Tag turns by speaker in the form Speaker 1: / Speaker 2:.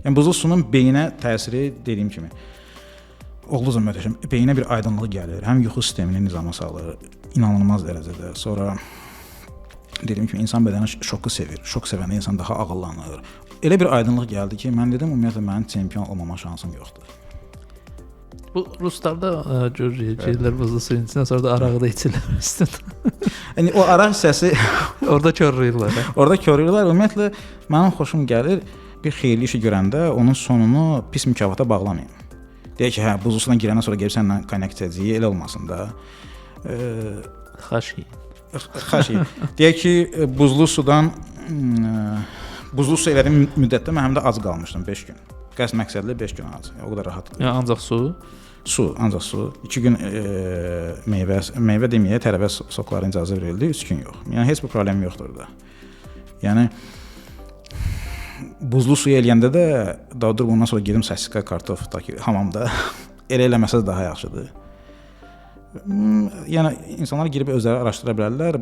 Speaker 1: Yəni buzlu suyun beyinə təsiri dediyim kimi olduqca möhtəşəm. Beyinə bir aydınlıq gəlir. Həm yuxu sistemini nizama salır, inanılmaz dərəcədə. Sonra dediyim kimi insan bədəni şoku sevir. Şok sevəndə insan daha ağıllanır. Elə bir aydınlıq gəldi ki, mən dedim ümumiyyətlə mənim çempion olmama şansım yoxdur.
Speaker 2: Bu ruslarda görürük ki, buzlu suyun içindən sonra da arağı da içirlər üstündə.
Speaker 1: Yəni o araq hissəsi
Speaker 2: Orada körləyirlər.
Speaker 1: orada körürlər. Ümumiyyətlə mənim xoşum gəlir bir xeyirli işi görəndə onun sonunu pis mükafata bağlamayım. Deyək ki, hə, buzlu sudan girəndən sonra gəlib səndən konyak içəcəyi elə olmasın da.
Speaker 2: Xaşi.
Speaker 1: Xaşi. Deyək ki, buzlu sudan buzlu su elədiyim müddətdə mən həm də ac qalmışdım 5 gün. Qəsd məqsədli 5 gün ac. O qədər rahat.
Speaker 2: Yəni ancaq su.
Speaker 1: Su, ancaq su. 2 gün meyvə deməyə tərəvə soklarına icazə verildi, 3 gün yox. Yəni heç bir problem yoxdur orada. Yəni buzlu suyu eləyəndə də daha dur bundan sonra gedim sasika kartofdakı hamamda elə eləməsə daha yaxşıdır. Yəni insanlar girib özləri araşdıra bilərlər.